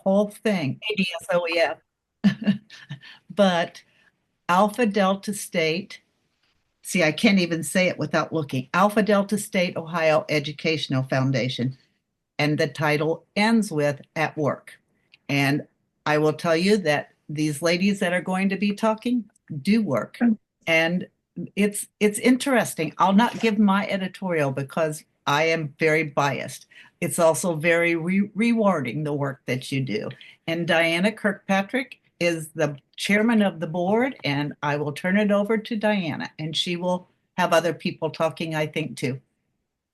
whole thing, ADSOEF. But Alpha Delta State, see, I can't even say it without looking. Alpha Delta State, Ohio Educational Foundation. And the title ends with at work. And I will tell you that these ladies that are going to be talking do work. And it's interesting. I'll not give my editorial because I am very biased. It's also very rewarding, the work that you do. And Diana Kirkpatrick is the chairman of the board, and I will turn it over to Diana, and she will have other people talking, I think, too.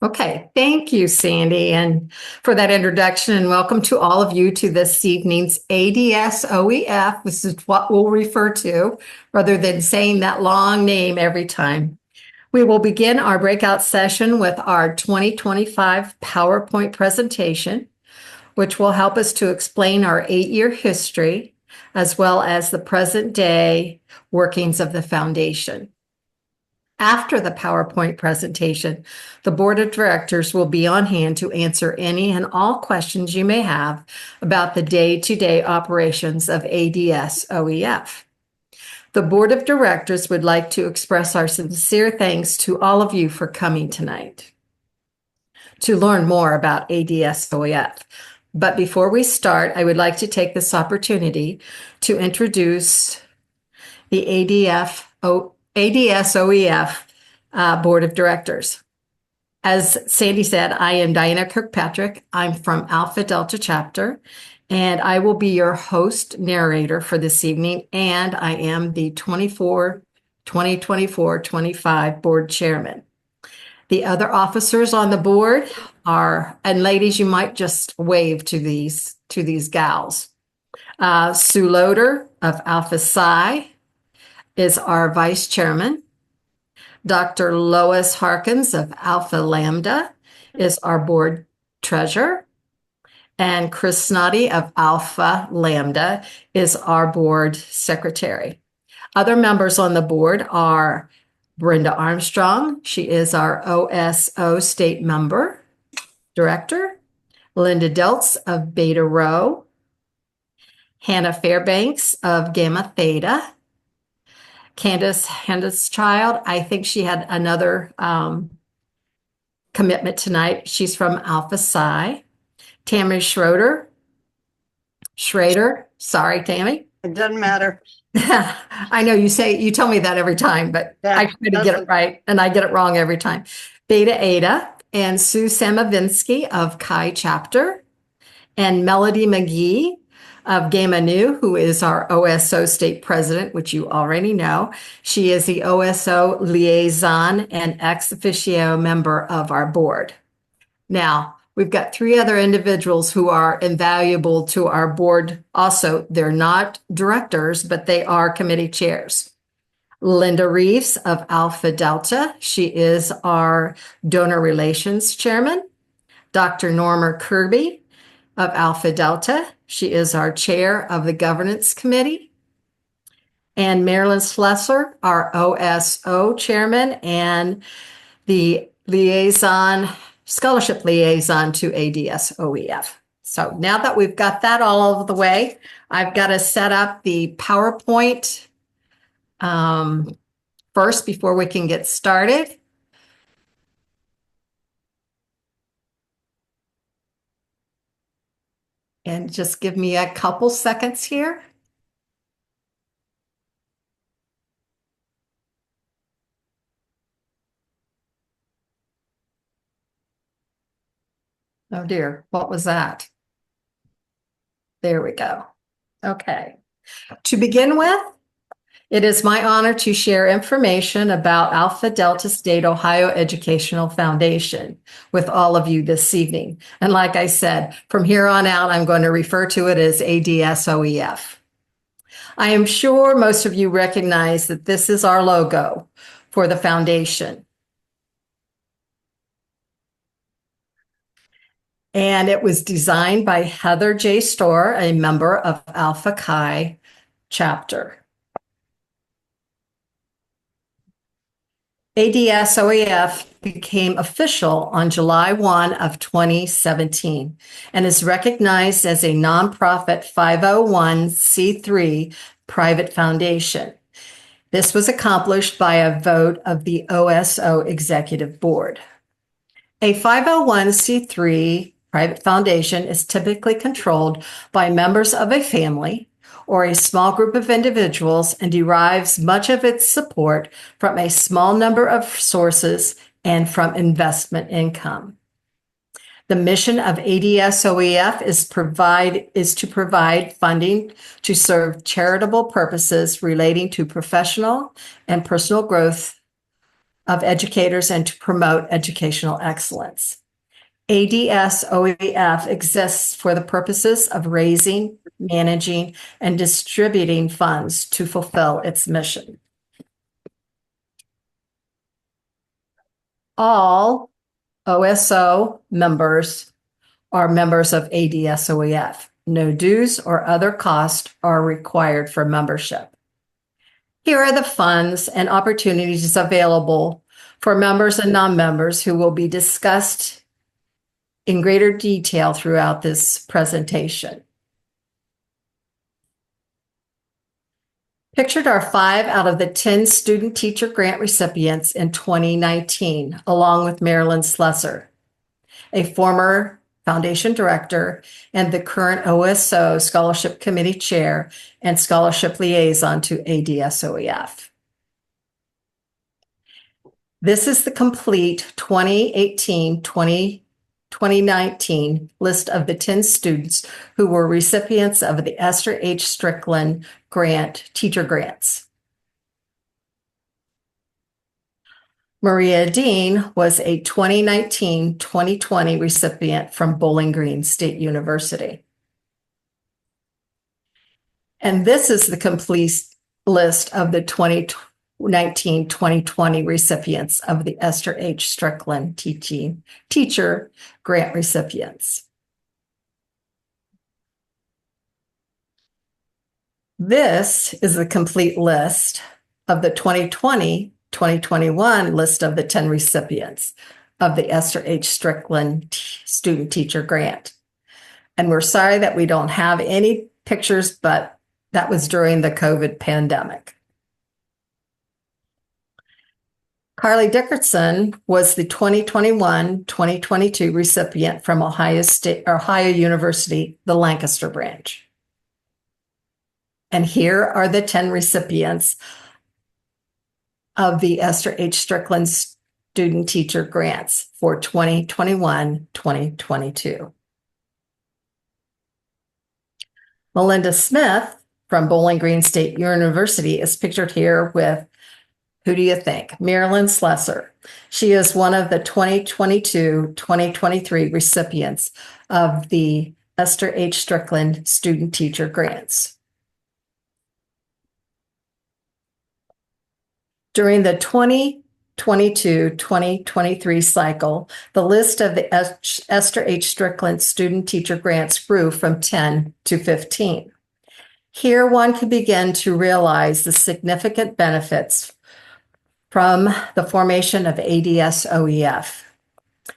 Okay, thank you, Sandy, and for that introduction, and welcome to all of you to this evening's ADSOEF. This is what we'll refer to rather than saying that long name every time. We will begin our breakout session with our 2025 PowerPoint presentation, which will help us to explain our 8-year history, as well as the present day workings of the foundation. After the PowerPoint presentation, the board of directors will be on hand to answer any and all questions you may have about the day-to-day operations of ADSOEF. The board of directors would like to express our sincere thanks to all of you for coming tonight to learn more about ADSOEF. But before we start, I would like to take this opportunity to introduce the ADSOEF Board of Directors. As Sandy said, I am Diana Kirkpatrick. I'm from Alpha Delta Chapter, and I will be your host narrator for this evening, and I am the 2024-25 board chairman. The other officers on the board are, and ladies, you might just wave to these gals. Sue Loader of Alpha Psi is our vice chairman. Dr. Lois Harkins of Alpha Lambda is our board treasurer. And Chris Snoddy of Alpha Lambda is our board secretary. Other members on the board are Brenda Armstrong. She is our OSO state member director. Linda Deltz of Beta Rho. Hannah Fairbanks of Gamma Theta. Candace Handelschild, I think she had another commitment tonight. She's from Alpha Psi. Tammy Schrader, sorry, Tammy. It doesn't matter. I know you tell me that every time, but Yeah, I try to get it right, and I get it wrong every time. Beta Ada and Sue Samavinsky of Chi Chapter, and Melody McGee of Gamma Nu, who is our OSO state president, which you already know. She is the OSO liaison and ex officio member of our board. Now, we've got 3 other individuals who are invaluable to our board. Also, they're not directors, but they are committee chairs. Linda Reeves of Alpha Delta. She is our donor relations chairman. Dr. Norma Kirby of Alpha Delta. She is our chair of the governance committee. And Marilyn Slesser, our OSO chairman and the scholarship liaison to ADSOEF. So now that we've got that all over the way, I've got to set up the PowerPoint first before we can get started. And just give me a couple seconds here. Oh dear, what was that? There we go. Okay. To begin with, it is my honor to share information about Alpha Delta State Ohio Educational Foundation with all of you this evening. And like I said, from here on out, I'm going to refer to it as ADSOEF. I am sure most of you recognize that this is our logo for the foundation. And it was designed by Heather J. Storr, a member of Alpha Chi Chapter. ADSOEF became official on July 1 of 2017 and is recognized as a nonprofit 501c3 private foundation. This was accomplished by a vote of the OSO Executive Board. A 501c3 private foundation is typically controlled by members of a family or a small group of individuals and derives much of its support from a small number of sources and from investment income. The mission of ADSOEF is to provide funding to serve charitable purposes relating to professional and personal growth of educators and to promote educational excellence. ADSOEF exists for the purposes of raising, managing, and distributing funds to fulfill its mission. All OSO members are members of ADSOEF. No dues or other costs are required for membership. Here are the funds and opportunities available for members and non-members who will be discussed in greater detail throughout this presentation. Pictured are 5 out of the 10 student teacher grant recipients in 2019, along with Marilyn Slesser, a former foundation director and the current OSO Scholarship Committee Chair and Scholarship Liaison to ADSOEF. This is the complete 2018-2019 list of the 10 students who were recipients of the Esther H. Strickland Grant teacher grants. Maria Dean was a 2019-2020 recipient from Bowling Green State University. And this is the complete list of the 2019-2020 recipients of the Esther H. Strickland teacher grant recipients. This is the complete list of the 2020-2021 list of the 10 recipients of the Esther H. Strickland student teacher grant. And we're sorry that we don't have any pictures, but that was during the COVID pandemic. Carly Dickerson was the 2021-2022 recipient from Ohio University, the Lancaster branch. And here are the 10 recipients of the Esther H. Strickland student teacher grants for 2021-2022. Melinda Smith from Bowling Green State University is pictured here with, who do you think? Marilyn Slesser. She is one of the 2022-2023 recipients of the Esther H. Strickland student teacher grants. During the 2022-2023 cycle, the list of the Esther H. Strickland student teacher grants grew from 10 to 15. Here one can begin to realize the significant benefits from the formation of ADSOEF.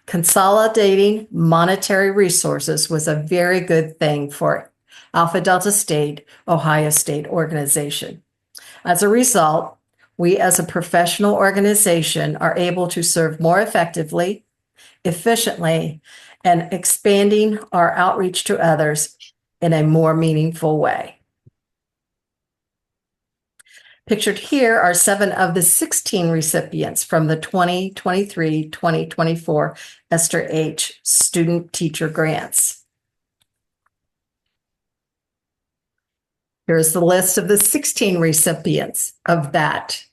Consolidating monetary resources was a very good thing for Alpha Delta State, Ohio State organization. As a result, we as a professional organization are able to serve more effectively, efficiently, and expanding our outreach to others in a more meaningful way. Pictured here are 7 of the 16 recipients from the 2023-2024 Esther H. student teacher grants. Here's the list of the 16 recipients of that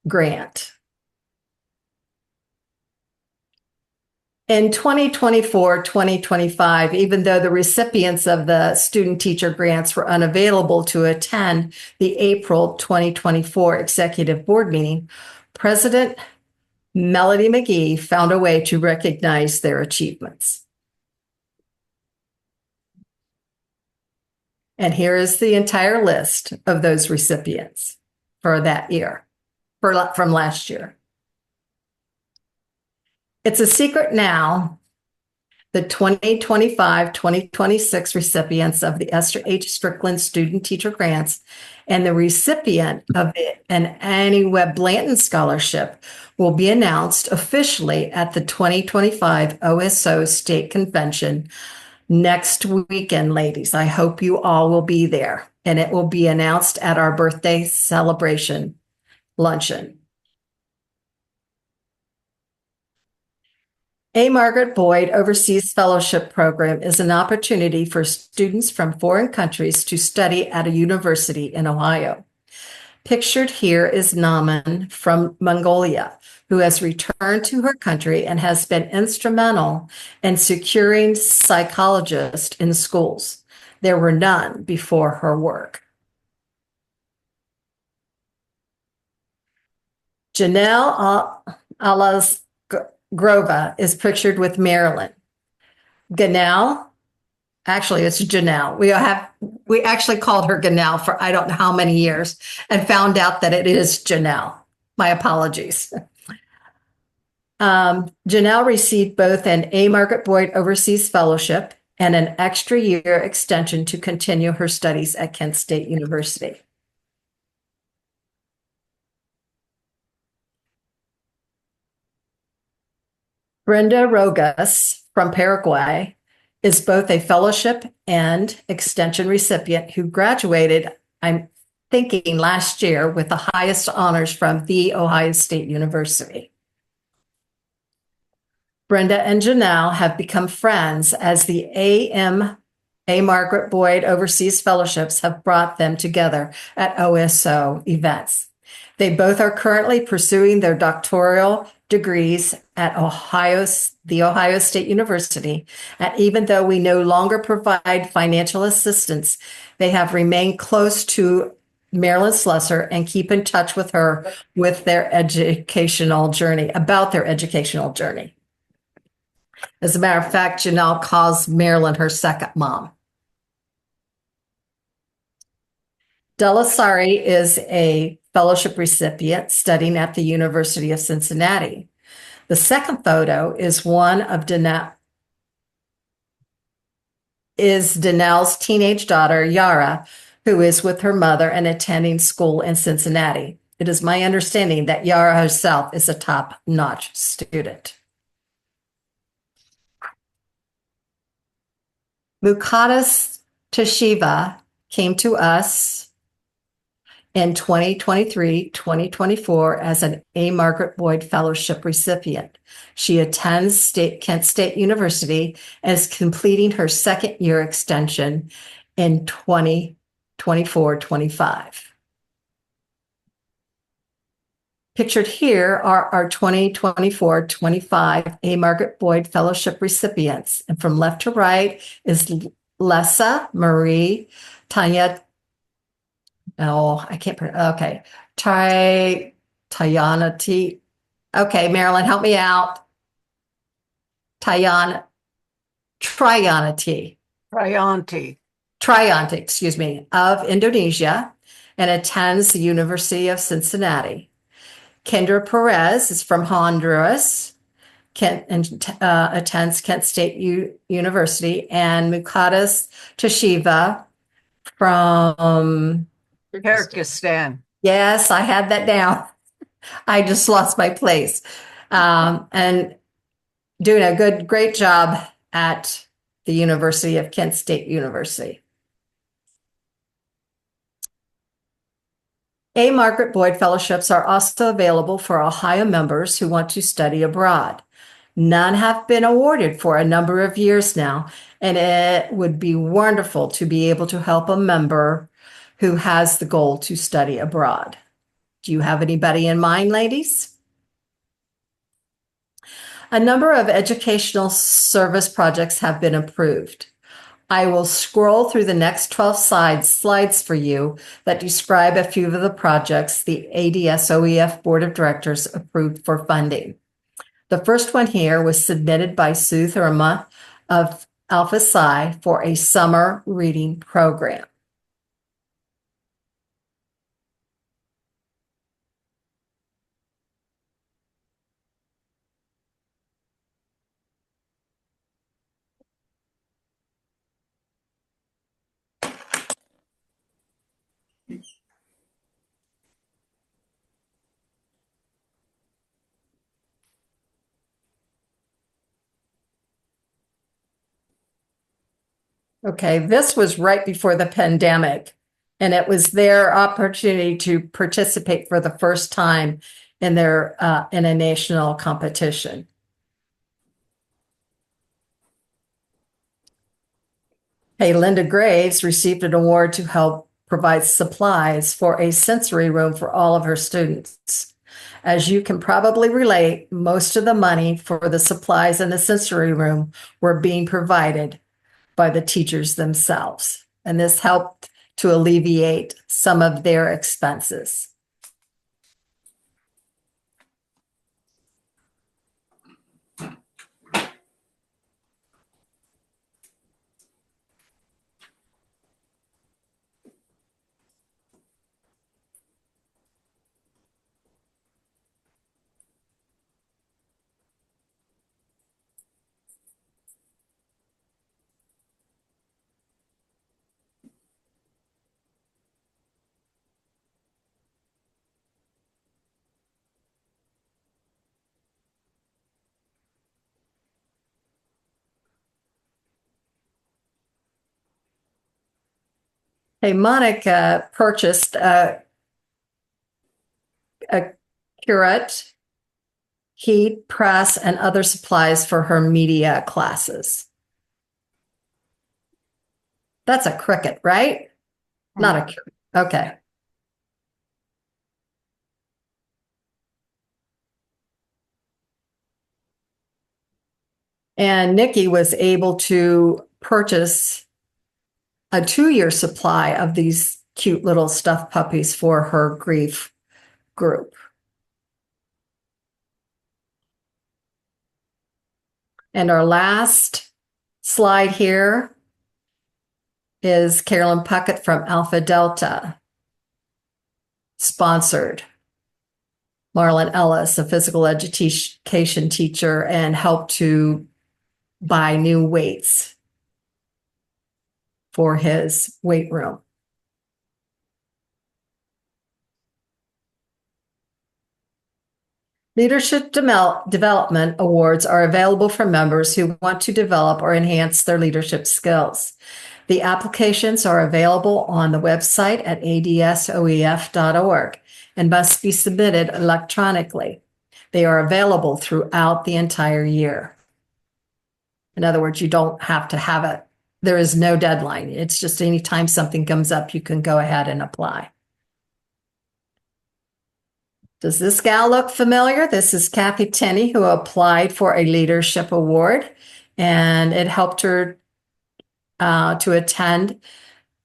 grant. In 2024-2025, even though the recipients of the student teacher grants were unavailable to attend the April 2024 Executive Board meeting, President Melody McGee found a way to recognize their achievements. And here is the entire list of those recipients for that year, from last year. It's a secret now. The 2025-2026 recipients of the Esther H. Strickland Student Teacher Grants and the recipient of an Annie Webb Blanton Scholarship will be announced officially at the 2025 OSO State Convention next weekend, ladies. I hope you all will be there, and it will be announced at our birthday celebration luncheon. A. Margaret Boyd Overseas Fellowship Program is an opportunity for students from foreign countries to study at a university in Ohio. Pictured here is Naman from Mongolia, who has returned to her country and has been instrumental in securing psychologists in schools. There were none before her work. Janelle Grova is pictured with Marilyn. Ganelle, actually it's Janelle. We actually called her Ganelle for I don't know how many years and found out that it is Janelle. My apologies. Janelle received both an A. Margaret Boyd Overseas Fellowship and an extra year extension to continue her studies at Kent State University. Brenda Rogas from Paraguay is both a fellowship and extension recipient who graduated, I'm thinking last year, with the highest honors from The Ohio State University. Brenda and Janelle have become friends as the A. Margaret Boyd Overseas Fellowships have brought them together at OSO events. They both are currently pursuing their doctoral degrees at the Ohio State University. And even though we no longer provide financial assistance, they have remained close to Marilyn Slesser and keep in touch with her with their educational journey, about their educational journey. As a matter of fact, Janelle calls Marilyn her second mom. Delasari is a fellowship recipient studying at the University of Cincinnati. The second photo is one of Danelle's teenage daughter, Yara, who is with her mother and attending school in Cincinnati. It is my understanding that Yara herself is a top-notch student. Mukadas Teshiva came to us in 2023-2024 as an A. Margaret Boyd Fellowship recipient. She attends Kent State University and is completing her second year extension in 2024-25. Pictured here are our 2024-25 A. Margaret Boyd Fellowship recipients. And from left to right is Lessa Marie Tanya. Oh, I can't pronounce. Okay. Tayanati. Okay, Marilyn, help me out. Trianti, excuse me, of Indonesia and attends the University of Cincinnati. Kendra Perez is from Honduras and attends Kent State University, and Mukadas Teshiva from Kyrgyzstan. Yes, I had that down. I just lost my place. And doing a great job at the University of Kent State University. A. Margaret Boyd Fellowships are also available for Ohio members who want to study abroad. None have been awarded for a number of years now, and it would be wonderful to be able to help a member who has the goal to study abroad. Do you have anybody in mind, ladies? A number of educational service projects have been approved. I will scroll through the next 12 slides for you that describe a few of the projects the ADSOEF Board of Directors approved for funding. The first one here was submitted by Sue Thurma of Alpha Psi for a summer reading program. Okay, this was right before the pandemic, and it was their opportunity to participate for the first time in their in a national competition. Hey, Linda Graves received an award to help provide supplies for a sensory room for all of her students. As you can probably relate, most of the money for the supplies in the sensory room were being provided by the teachers themselves. And this helped to alleviate some of their expenses. Hey, Monica purchased a curate, heat, press, and other supplies for her media classes. That's a cricket, right? Not a curate. Okay. And Nikki was able to purchase a 2-year supply of these cute little stuffed puppies for her grief group. And our last slide here is Carolyn Puckett from Alpha Delta, sponsored Marlon Ellis, a physical education teacher, and helped to buy new weights for his weight room. Leadership Development Awards are available for members who want to develop or enhance their leadership skills. The applications are available on the website at adsoef.org and must be submitted electronically. They are available throughout the entire year. In other words, you don't have to have it. There is no deadline. It's just anytime something comes up, you can go ahead and apply. Does this gal look familiar? This is Kathy Tenney, who applied for a leadership award, and it helped her to attend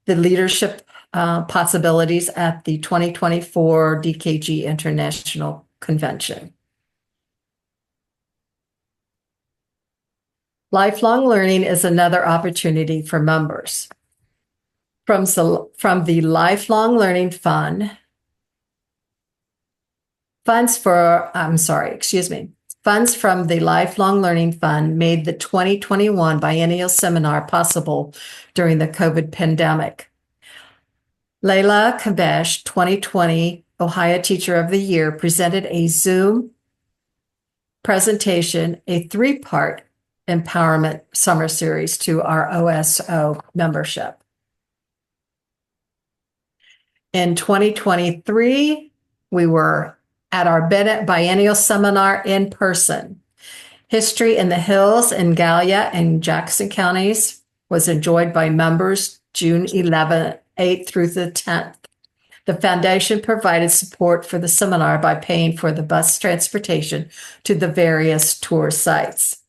the leadership possibilities at the 2024 DKG International Convention. Lifelong learning is another opportunity for members. From the Lifelong Learning Fund, funds from the Lifelong Learning Fund made the 2021 Biennial Seminar possible during the COVID pandemic. Layla Kabesh, 2020 Ohio Teacher of the Year, presented a Zoom presentation, a 3-part empowerment summer series to our OSO membership. In 2023, we were at our Biennial Seminar in person. History in the Hills in Gallia and Jackson counties was enjoyed by members June 8th through the 10th. The foundation provided support for the seminar by paying for the bus transportation to the various tour sites.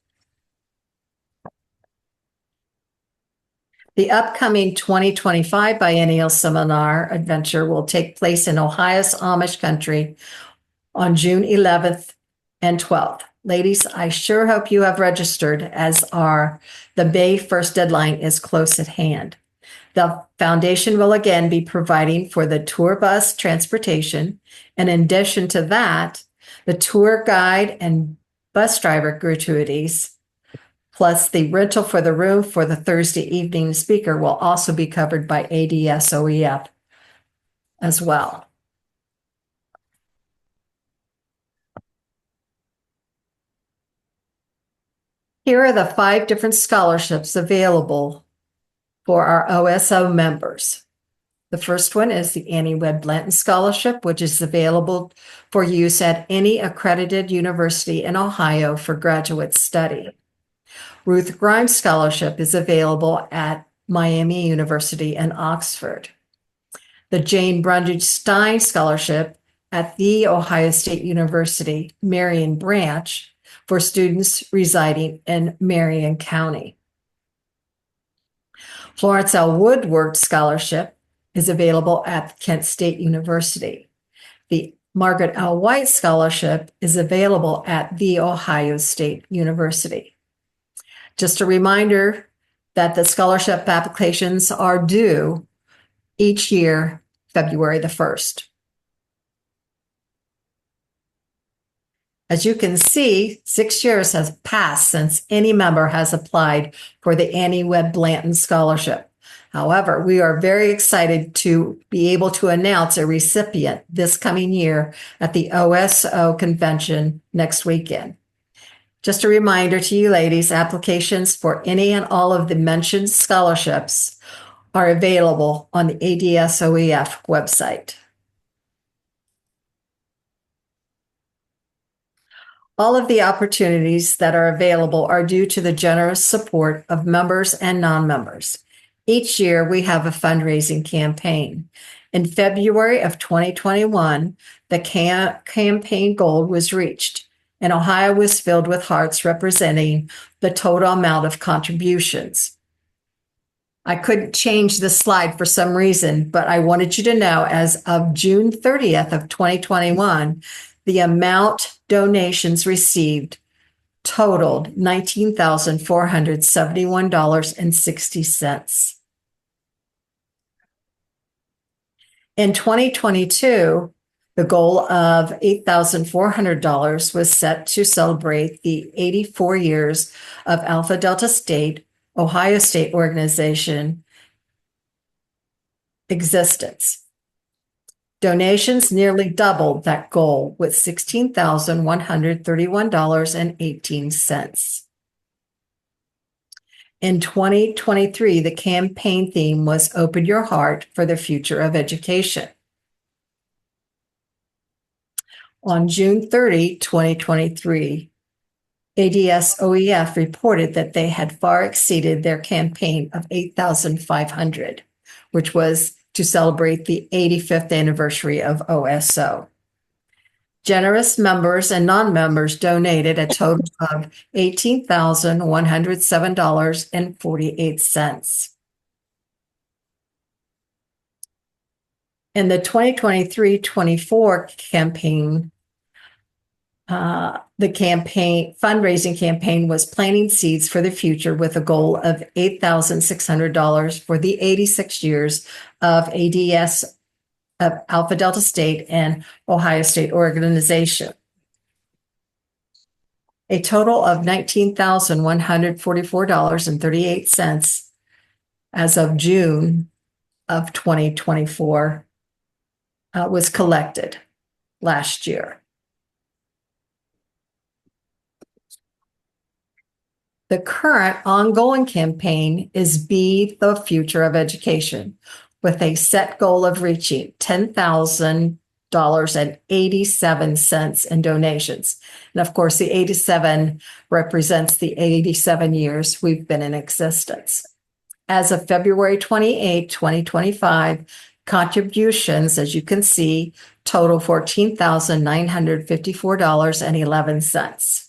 The upcoming 2025 Biennial Seminar adventure will take place in Ohio's Amish country on June 11th and 12th. Ladies, I sure hope you have registered, as the May 1st deadline is close at hand. The foundation will again be providing for the tour bus transportation, and in addition to that, the tour guide and bus driver gratuities, plus the rental for the room for the Thursday evening speaker, will also be covered by ADSOEF as well. Here are the 5 different scholarships available for our OSO members. The first one is the Annie Webb Blanton Scholarship, which is available for use at any accredited university in Ohio for graduate study. Ruth Grimes Scholarship is available at Miami University and Oxford. The Jane Brundage Stein Scholarship at The Ohio State University, Marion Branch, for students residing in Marion County. Florence L. Woodward Scholarship is available at Kent State University. The Margaret L. White Scholarship is available at The Ohio State University. Just a reminder that the scholarship applications are due each year, February the 1st. As you can see, 6 years has passed since any member has applied for the Annie Webb Blanton Scholarship. However, we are very excited to be able to announce a recipient this coming year at the OSO convention next weekend. Just a reminder to you ladies, applications for any and all of the mentioned scholarships are available on the ADSOEF website. All of the opportunities that are available are due to the generous support of members and non-members. Each year, we have a fundraising campaign. In February of 2021, the campaign goal was reached, and Ohio was filled with hearts representing the total amount of contributions. I couldn't change the slide for some reason, but I wanted you to know as of June 30th of 2021, the amount donations received totaled $19,471.60. In 2022, the goal of $8,400 was set to celebrate the 84 years of Alpha Delta State, Ohio State Organization existence. Donations nearly doubled that goal with $16,131.18. In 2023, the campaign theme was Open Your Heart for the Future of Education. On June 30, 2023, ADSOEF reported that they had far exceeded their campaign of $8,500, which was to celebrate the 85th anniversary of OSO. Generous members and non-members donated a total of $18,107.48. In the 2023-24 campaign, the fundraising campaign was planting seeds for the future with a goal of $8,600 for the 86 years of ADS of Alpha Delta State and Ohio State Organization. A total of $19,144.38 as of June of 2024 was collected last year. The current ongoing campaign is Be the Future of Education, with a set goal of reaching $10,000.87 in donations. And of course, the 87 represents the 87 years we've been in existence. As of February 28, 2025, contributions, as you can see, total $14,954.11.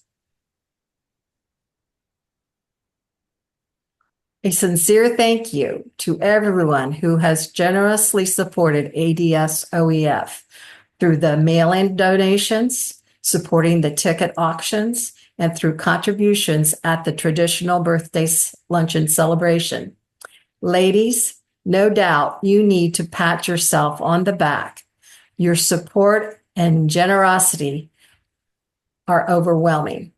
A sincere thank you to everyone who has generously supported ADSOEF through the mail-in donations, supporting the ticket auctions, and through contributions at the traditional birthday luncheon celebration. Ladies, no doubt you need to pat yourself on the back. Your support and generosity are overwhelming.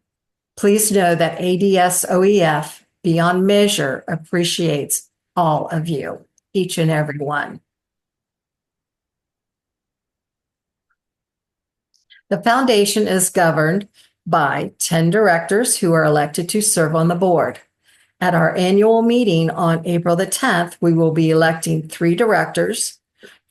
Please know that ADSOEF beyond measure appreciates all of you, each and every one. The foundation is governed by 10 directors who are elected to serve on the board. At our annual meeting on April the 10th, we will be electing 3 directors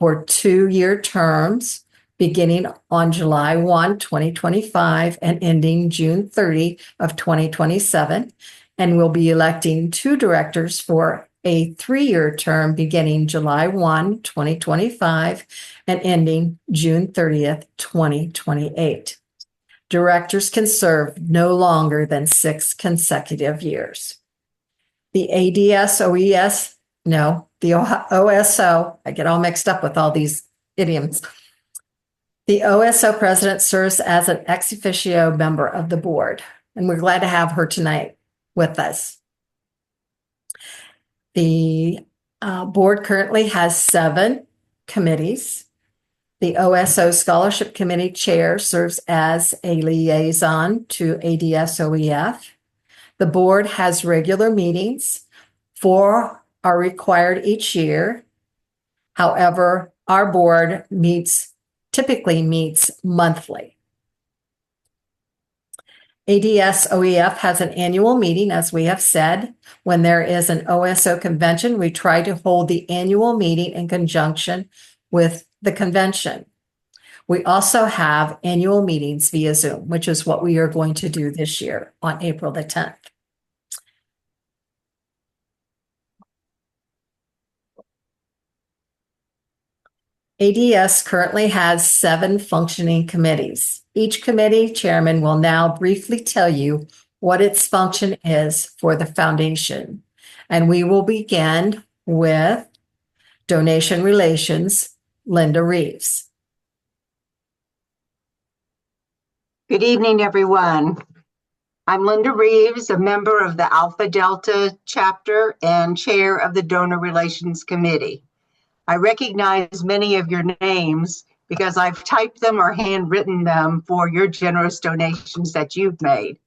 for 2-year terms beginning on July 1, 2025 and ending June 30 of 2027. And we'll be electing 2 directors for a 3-year term beginning July 1, 2025 and ending June 30th, 2028. Directors can serve no longer than 6 consecutive years. The ADSOES, no, the OSO, I get all mixed up with all these idioms. The OSO president serves as an ex officio member of the board, and we're glad to have her tonight with us. The board currently has 7 committees. The OSO Scholarship Committee Chair serves as a liaison to ADSOEF. The board has regular meetings. 4 are required each year. However, our board typically meets monthly. ADSOEF has an annual meeting, as we have said. When there is an OSO convention, we try to hold the annual meeting in conjunction with the convention. We also have annual meetings via Zoom, which is what we are going to do this year on April the 10th. ADS currently has 7 functioning committees. Each committee chairman will now briefly tell you what its function is for the foundation. And we will begin with Donation Relations, Linda Reeves. Good evening, everyone. I'm Linda Reeves, a member of the Alpha Delta chapter and chair of the Donor Relations Committee. I recognize many of your names because I've typed them or handwritten them for your generous donations that you've made.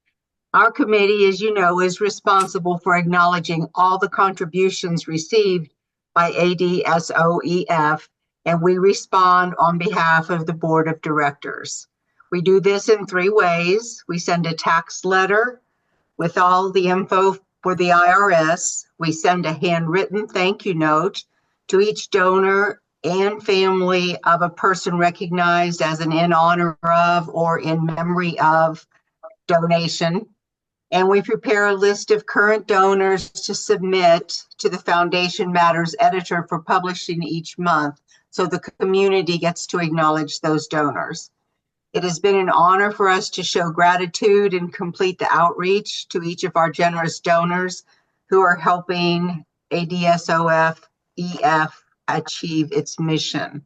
Our committee, as you know, is responsible for acknowledging all the contributions received by ADSOEF, and we respond on behalf of the board of directors. We do this in 3 ways. We send a tax letter with all the info for the IRS. We send a handwritten thank you note to each donor and family of a person recognized as an in honor of or in memory of donation. And we prepare a list of current donors to submit to the Foundation Matters editor for publishing each month, so the community gets to acknowledge those donors. It has been an honor for us to show gratitude and complete the outreach to each of our generous donors who are helping ADSOEF achieve its mission.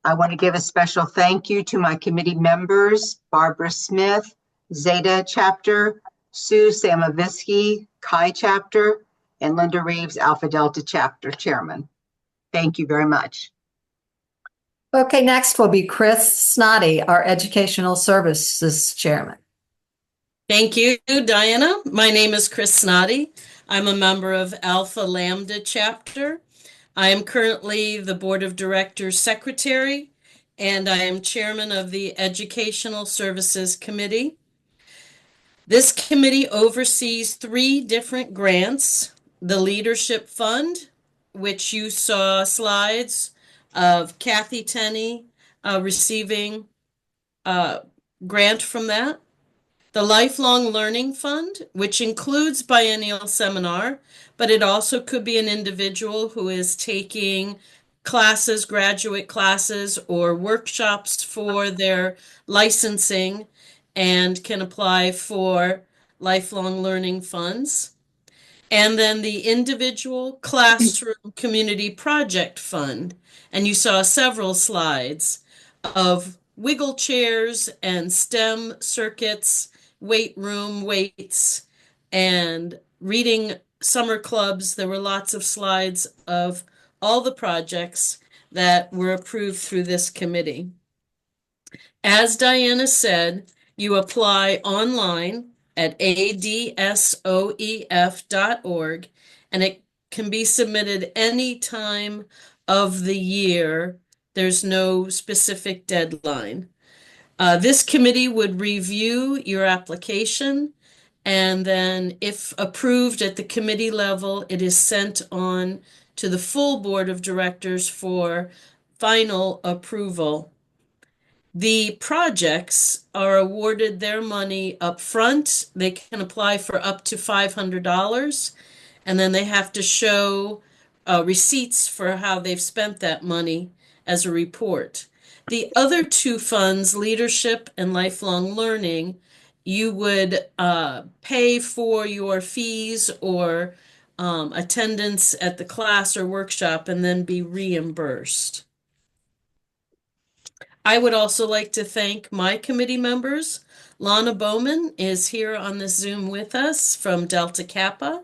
I want to give a special thank you to my committee members, Barbara Smith, Zeta chapter, Sue Samavisky, Chi chapter, and Linda Reeves, Alpha Delta chapter chairman. Thank you very much. Okay, next will be Chris Snoddy, our Educational Services Chairman. Thank you, Diana. My name is Chris Snoddy. I'm a member of Alpha Lambda chapter. I am currently the Board of Directors Secretary, and I am Chairman of the Educational Services Committee. This committee oversees 3 different grants: the Leadership Fund, which you saw slides of Kathy Tenney receiving a grant from that. The Lifelong Learning Fund, which includes Biennial Seminar, but it also could be an individual who is taking classes, graduate classes, or workshops for their licensing and can apply for lifelong learning funds. And then the Individual Classroom Community Project Fund. And you saw several slides of wiggle chairs and STEM circuits, weight room weights, and reading summer clubs. There were lots of slides of all the projects that were approved through this committee. As Diana said, you apply online at adsoef.org, and it can be submitted any time of the year. There's no specific deadline. This committee would review your application And then if approved at the committee level, it is sent on to the full board of directors for final approval. The projects are awarded their money up front. They can apply for up to $500, and then they have to show receipts for how they've spent that money as a report. The other two funds, leadership and lifelong learning, you would pay for your fees or attendance at the class or workshop and then be reimbursed. I would also like to thank my committee members. Lana Bowman is here on this Zoom with us from Delta Kappa,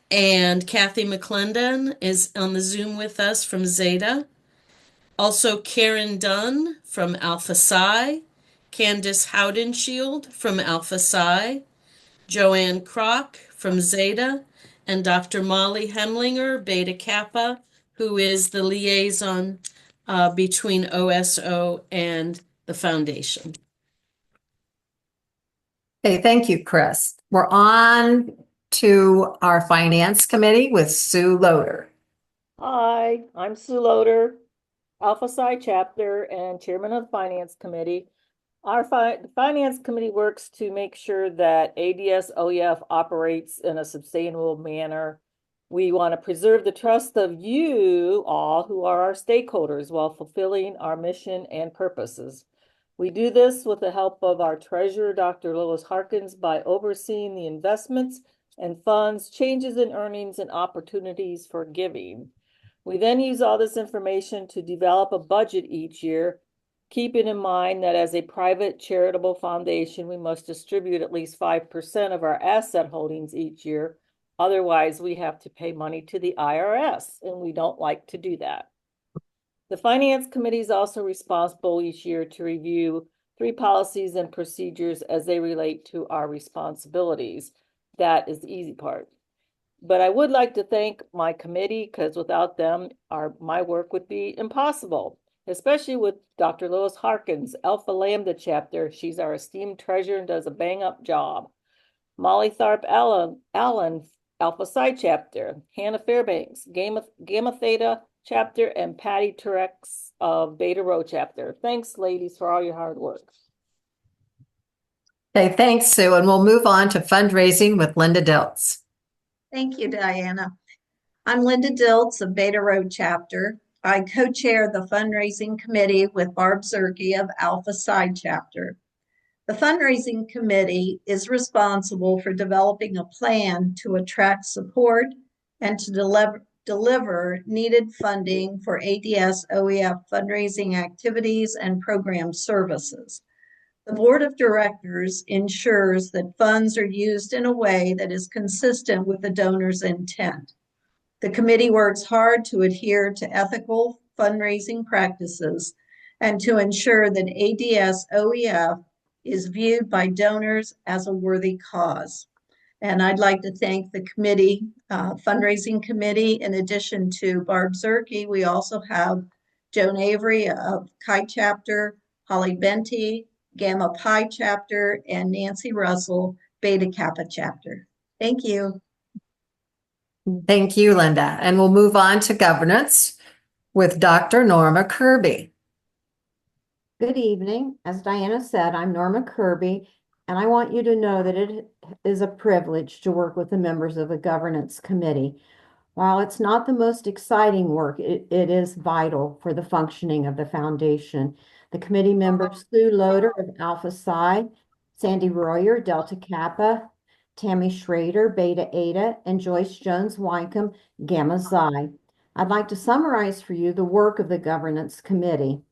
and Kathy McClendon is on the Zoom with us from Zeta. Also, Karen Dunn from Alpha Psi, Candice Howdenshield from Alpha Psi, Joanne Kroc from Zeta, and Dr. Molly Hemlinger, Beta Kappa, who is the liaison between OSO and the foundation. Okay, thank you, Chris. We're on to our finance committee with Sue Loader. Hi, I'm Sue Loader, Alpha Psi chapter and chairman of the finance committee. Our finance committee works to make sure that ADSOEF operates in a sustainable manner. We want to preserve the trust of you all who are our stakeholders while fulfilling our mission and purposes. We do this with the help of our treasurer, Dr. Lois Harkins, by overseeing the investments and funds, changes in earnings, and opportunities for giving. We then use all this information to develop a budget each year, keeping in mind that as a private charitable foundation, we must distribute at least 5% of our asset holdings each year. Otherwise, we have to pay money to the IRS, and we don't like to do that. The Finance Committee is also responsible each year to review 3 policies and procedures as they relate to our responsibilities. That is the easy part. But I would like to thank my committee, because without them, my work would be impossible, especially with Dr. Lois Harkins, Alpha Lambda chapter. She's our esteemed treasurer and does a bang-up job. Molly Tharp Allen, Alpha Psi chapter, Hannah Fairbanks, Gamma Theta chapter, and Patty Turex of Beta Rho chapter. Thanks, ladies, for all your hard work. Okay, thanks, Sue. And we'll move on to fundraising with Linda Diltz. Thank you, Diana. I'm Linda Diltz of Beta Rho chapter. I co-chair the fundraising committee with Barb Zerke of Alpha Psi chapter. The fundraising committee is responsible for developing a plan to attract support and to deliver needed funding for ADSOEF fundraising activities and program services. The board of directors ensures that funds are used in a way that is consistent with the donor's intent. The committee works hard to adhere to ethical fundraising practices and to ensure that ADSOEF is viewed by donors as a worthy cause. And I'd like to thank the committee, fundraising committee. In addition to Barb Zerke, we also have Joan Avery of Chi chapter, Holly Benty, Gamma Pi chapter, and Nancy Russell, Beta Kappa chapter. Thank you. Thank you, Linda. And we'll move on to governance with Dr. Norma Kirby. Good evening. As Diana said, I'm Norma Kirby, and I want you to know that it is a privilege to work with the members of the governance committee. While it's not the most exciting work, it is vital for the functioning of the foundation. The committee members, Sue Loader of Alpha Psi, Sandy Royer, Delta Kappa, Tammy Schrader, Beta Eta, and Joyce Jones Wycombe, Gamma Xi. I'd like to summarize for you the work of the governance committee.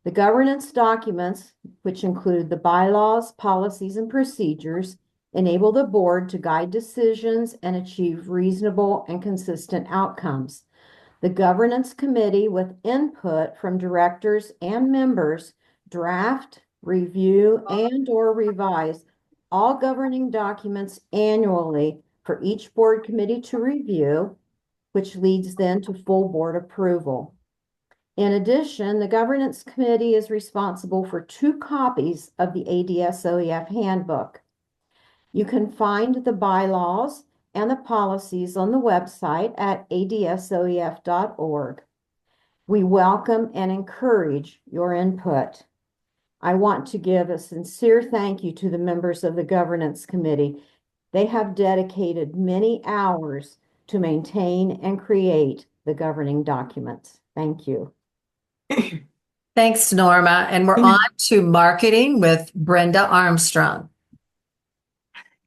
The governance documents, which include the bylaws, policies, and procedures, enable the board to guide decisions and achieve reasonable and consistent outcomes. The governance committee, with input from directors and members, draft, review, and/or revise all governing documents annually for each board committee to review, which leads then to full board approval. In addition, the governance committee is responsible for 2 copies of the ADSOEF handbook. You can find the bylaws and the policies on the website at adsoef.org. We welcome and encourage your input. I want to give a sincere thank you to the members of the Governance Committee. They have dedicated many hours to maintain and create the governing documents. Thank you. Thanks, Norma. And we're on to marketing with Brenda Armstrong.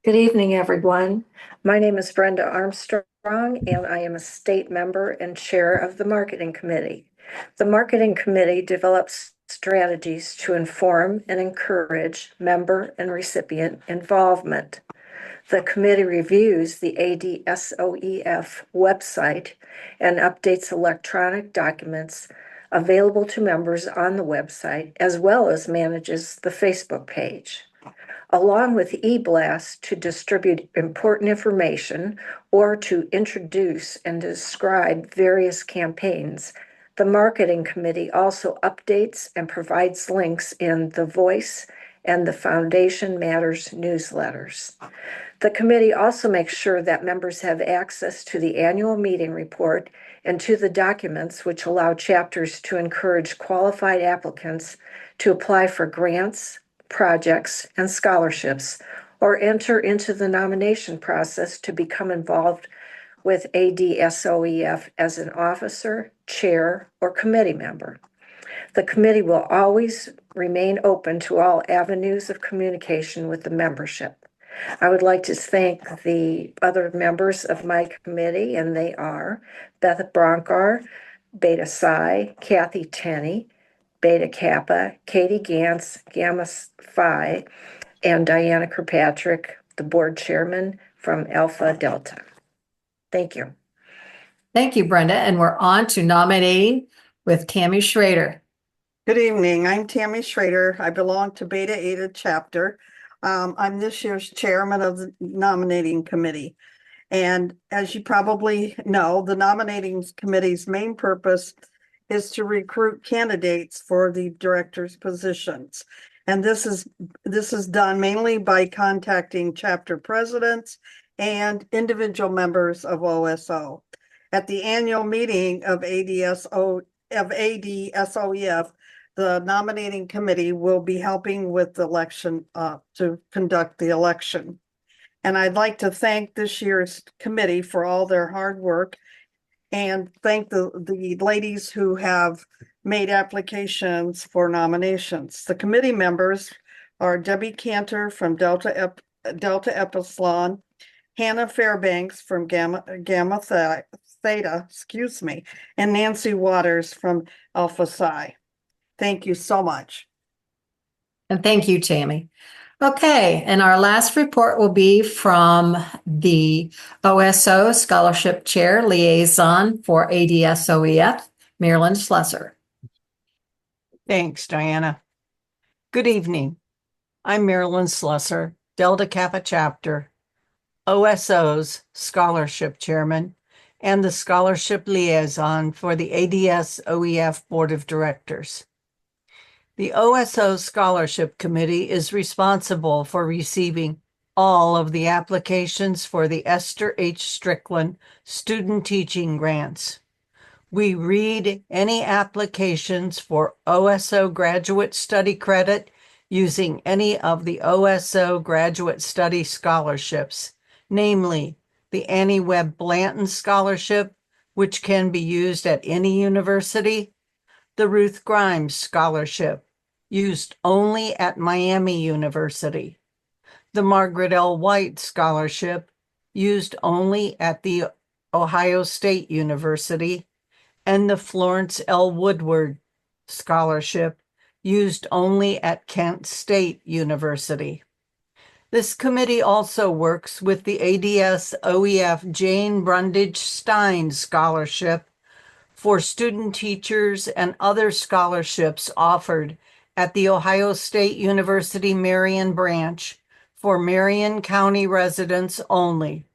Good evening, everyone. My name is Brenda Armstrong, and I am a state member and chair of the Marketing Committee. The Marketing Committee develops strategies to inform and encourage member and recipient involvement. The committee reviews the ADSOEF website and updates electronic documents available to members on the website, as well as manages the Facebook page. Along with e-blasts to distribute important information or to introduce and describe various campaigns, the Marketing Committee also updates and provides links in The Voice and the Foundation Matters newsletters. The committee also makes sure that members have access to the annual meeting report and to the documents which allow chapters to encourage qualified applicants to apply for grants, projects, and scholarships, or enter into the nomination process to become involved with ADSOEF as an officer, chair, or committee member. The committee will always remain open to all avenues of communication with the membership. I would like to thank the other members of my committee, and they are Beth Bronkar, Beta Psi, Kathy Tenney, Beta Kappa, Katie Gantz, Gamma Phi, and Diana Kirkpatrick, the board chairman from Alpha Delta. Thank you. Thank you, Brenda. And we're on to nominating with Tammy Schrader. Good evening. I'm Tammy Schrader. I belong to Beta Eta chapter. I'm this year's chairman of the nominating committee. And as you probably know, the nominating committee's main purpose is to recruit candidates for the director's positions. And this is done mainly by contacting chapter presidents and individual members of OSO. At the annual meeting of ADSOEF, the nominating committee will be helping with the election to conduct the election. And I'd like to thank this year's committee for all their hard work and thank the ladies who have made applications for nominations. The committee members are Debbie Cantor from Delta Epsilon, Hannah Fairbanks from Gamma Theta, and Nancy Waters from Alpha Psi. Thank you so much. And thank you, Tammy. Okay, and our last report will be from the OSO Scholarship Chair Liaison for ADSOEF, Marilyn Schlesser. Thanks, Diana. Good evening. I'm Marilyn Schlesser, Delta Kappa Chapter, OSO's Scholarship Chairman, and the Scholarship Liaison for the ADSOEF Board of Directors. The OSO Scholarship Committee is responsible for receiving all of the applications for the Esther H. Strickland Student Teaching Grants. We read any applications for OSO Graduate Study Credit using any of the OSO Graduate Study Scholarships, namely the Annie Webb Blanton Scholarship, which can be used at any university, the Ruth Grimes Scholarship, used only at Miami University, the Margaret L. White Scholarship, used only at the Ohio State University, and the Florence L. Woodward Scholarship, used only at Kent State University. This committee also works with the ADSOEF Jane Brundage Stein Scholarship for student teachers and other scholarships offered at the Ohio State University Marion branch for Marion County residents only.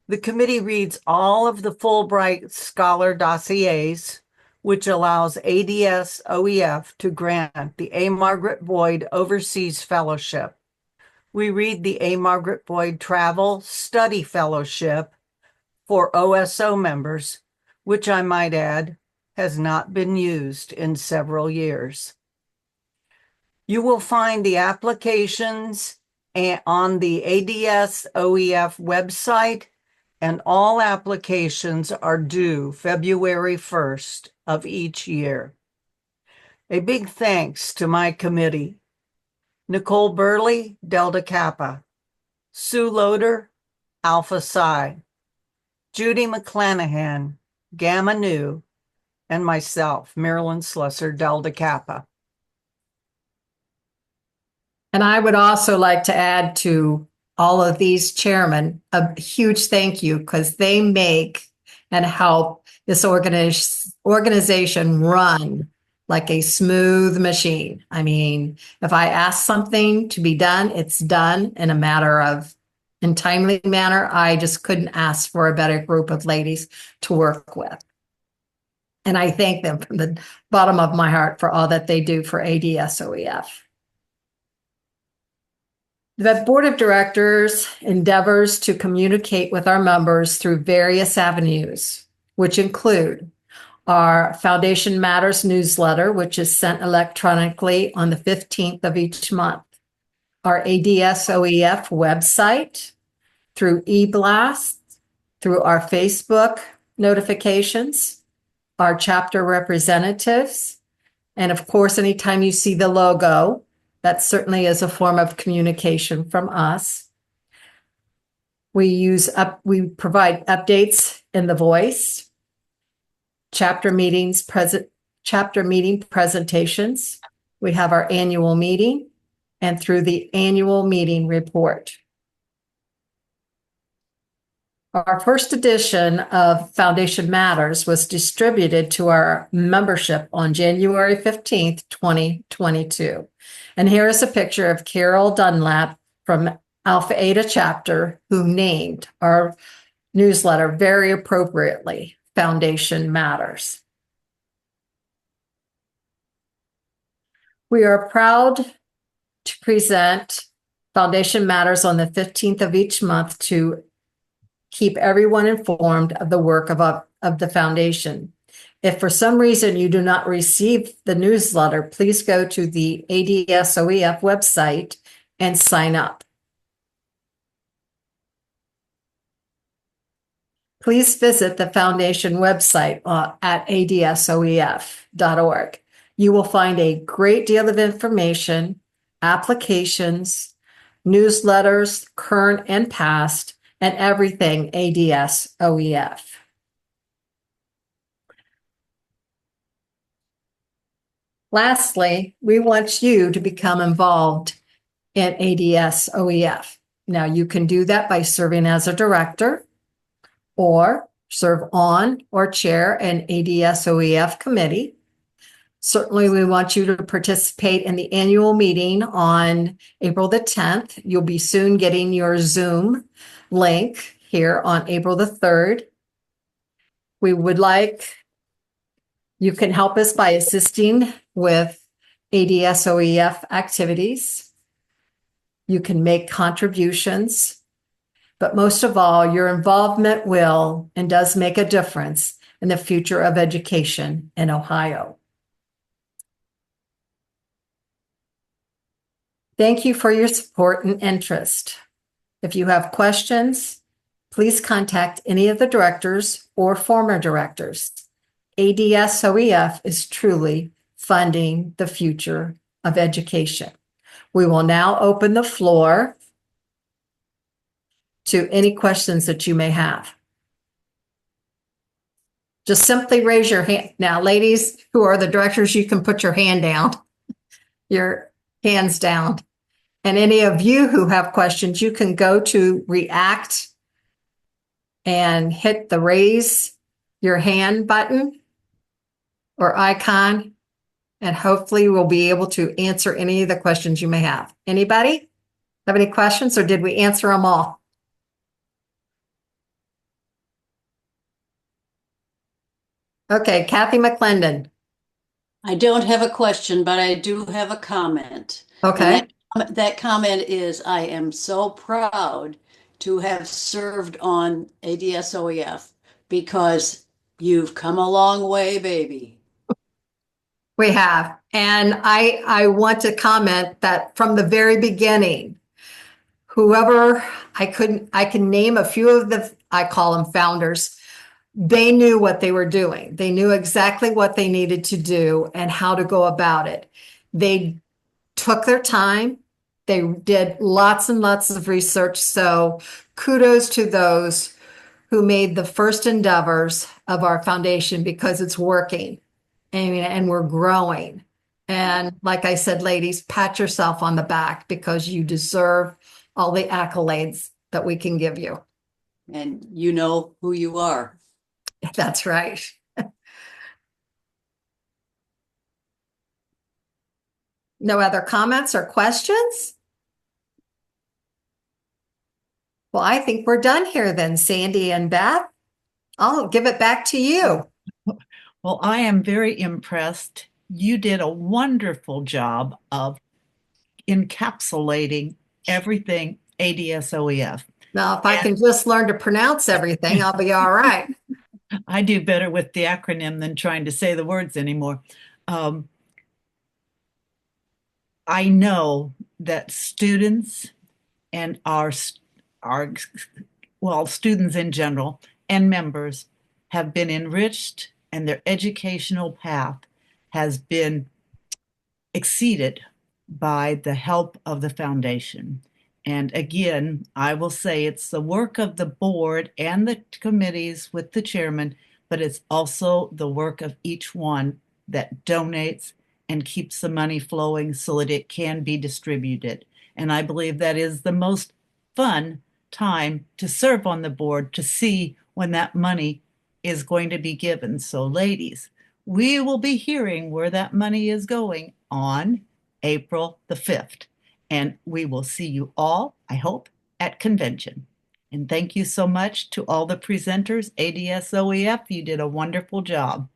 The committee reads all of the Fulbright Scholar dossiers, which allows ADSOEF to grant the A. Margaret Boyd Overseas Fellowship. we read the A. Margaret Boyd Travel Study Fellowship for OSO members, which I might add has not been used in several years. You will find the applications on the ADSOEF website, and all applications are due February 1st of each year. A big thanks to my committee: Nicole Burley, Delta Kappa; Sue Loader, Alpha Psi; Judy McClanahan, Gamma Nu; and myself, Marilyn Slusser, Delta Kappa. And I would also like to add to all of these chairmen a huge thank you, because they make and help this organization run like a smooth machine. I mean, if I ask something to be done, it's done in a timely manner. I just couldn't ask for a better group of ladies to work with. And I thank them from the bottom of my heart for all that they do for ADSOEF. The Board of Directors endeavors to communicate with our members through various avenues, which include our Foundation Matters newsletter, which is sent electronically on the 15th of each month, our ADSOEF website, through eBlast, through our Facebook notifications, our chapter representatives, and of course, anytime you see the logo, that certainly is a form of communication from us. We provide updates in the voice, chapter meeting presentations. We have our annual meeting, and through the annual meeting report. Our first edition of Foundation Matters was distributed to our membership on January 15th, 2022. And here is a picture of Carol Dunlap from Alpha Eta chapter, who named our newsletter very appropriately Foundation Matters. We are proud to present Foundation Matters on the 15th of each month to keep everyone informed of the work of the foundation. If for some reason you do not receive the newsletter, please go to the ADSOEF website and sign up. Please visit the foundation website at adsoef.org. You will find a great deal of information, applications, newsletters, current and past, and everything ADSOEF. Lastly, we want you to become involved in ADSOEF. Now, you can do that by serving as a director, or serve on or chair an ADSOEF committee. Certainly, we want you to participate in the annual meeting on April the 10th. You'll be soon getting your Zoom link here on April the 3rd. We would like you can help us by assisting with ADSOEF activities. You can make contributions, but most of all, your involvement will and does make a difference in the future of education in Ohio. Thank you for your support and interest. If you have questions, please contact any of the directors or former directors. ADSOEF is truly funding the future of education. We will now open the floor to any questions that you may have. Just simply raise your hand. Now, ladies who are the directors, you can put your hand down, your hands down. And any of you who have questions, you can go to React and hit the raise your hand button or icon, and hopefully we'll be able to answer any of the questions you may have. Anybody have any questions, or did we answer them all? Okay, Kathy McClendon. I don't have a question, but I do have a comment. And Okay. that That comment is, I am so proud to have served on ADSOEF because you've come a long way, baby. We have. And I want to comment that from the very beginning, whoever I can name a few of I call them founders. They knew what they were doing. They knew exactly what they needed to do and how to go about it. They took their time. They did lots and lots of research. So kudos to those who made the first endeavors of our foundation because it's working. And we're growing. And like I said, ladies, pat yourself on the back because you deserve all the accolades that we can give you. And you know who you are. That's right. No other comments or questions? Well, I think we're done here then, Sandy and Beth. I'll give it back to you. Well, I am very impressed. You did a wonderful job of encapsulating everything ADSOEF. Now, if I can just learn to pronounce everything, I'll be all right. I do better with the acronym than trying to say the words anymore. I know that students and our well, students in general and members have been enriched and their educational path has been exceeded by the help of the foundation. And again, I will say it's the work of the board and the committees with the chairman, but it's also the work of each one that donates and keeps the money flowing so that it can be distributed. And I believe that is the most fun time to serve on the board, to see when that money is going to be given. So, ladies, we will be hearing where that money is going on April the 5th. And we will see you all, I hope, at convention. And thank you so much to all the presenters. ADSOEF, you did a wonderful job.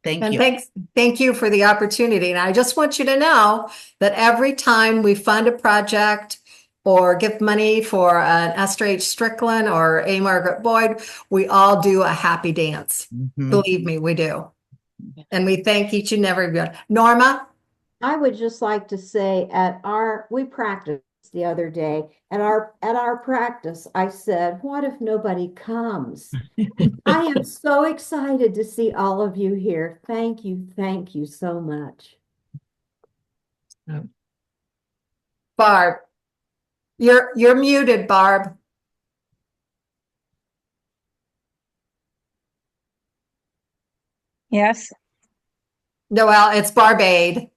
Thank And you. thank you for the opportunity. And I just want you to know that every time we fund a project or give money for an Esther H. Strickland or A. Margaret Boyd, we all do a happy dance. Believe me, we do. And we thank each and every one. Norma? I would just like to say we practiced the other day at our practice, I said, what if nobody comes? I am so excited to see all of you here. Thank you so much. Barb. You're muted, Barb. Yes. Noelle, it's Barbade.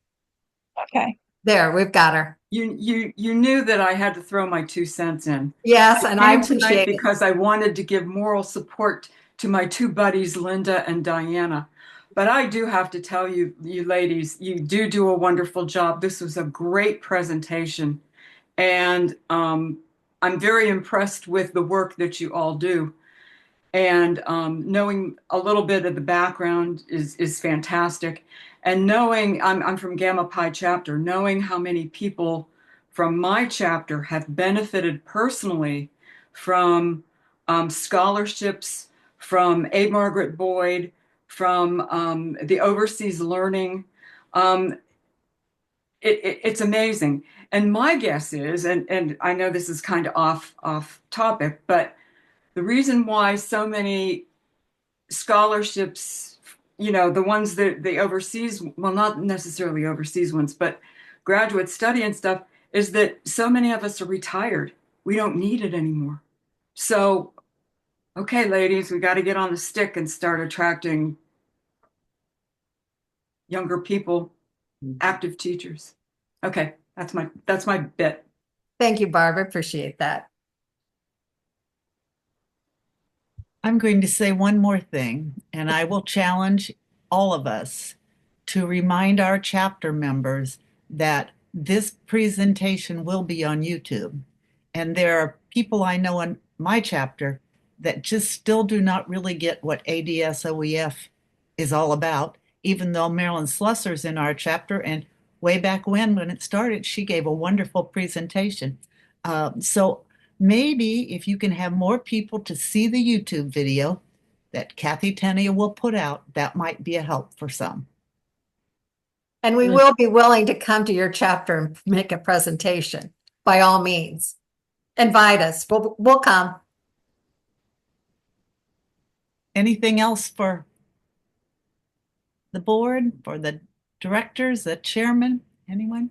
Okay. There, we've got her. You knew that I had to throw my 2 cents in. Yes, and I appreciate it. Because I wanted to give moral support to my 2 buddies, Linda and Diana. But I do have to tell you, you ladies, you do a wonderful job. This was a great presentation. And I'm very impressed with the work that you all do. And knowing a little bit of the background is fantastic. And knowing I'm from Gamma Pi chapter, knowing how many people from my chapter have benefited personally from scholarships, from A. Margaret Boyd, from the overseas learning, it's amazing. And my guess is, and I know this is kind of off topic, but the reason why so many scholarships, the ones that the overseas, well, not necessarily overseas ones, but graduate study and stuff, is that so many of us are retired. We don't need it anymore. So, okay, ladies, we got to get on the stick and start attracting younger people, active teachers. Okay, that's my bit. Thank you, Barb. I appreciate that. I'm going to say one more thing, and I will challenge all of us to remind our chapter members that this presentation will be on YouTube. And there are people I know in my chapter that just still do not really get what ADSOEF is all about, even though Marilyn Slusser's in our chapter and way back when it started, she gave a wonderful presentation. So maybe if you can have more people to see the YouTube video that Kathy Tenia will put out, that might be a help for some. And we will be willing to come to your chapter and make a presentation, by all means. Invite us. We'll come. Anything else for the board, for the directors, the chairman, anyone?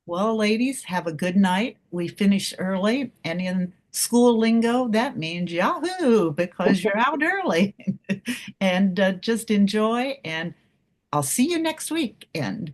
Well, ladies, have a good night. We finish early, and in school lingo, that means Yahoo, because you're out early. And just enjoy, and I'll see you next week. And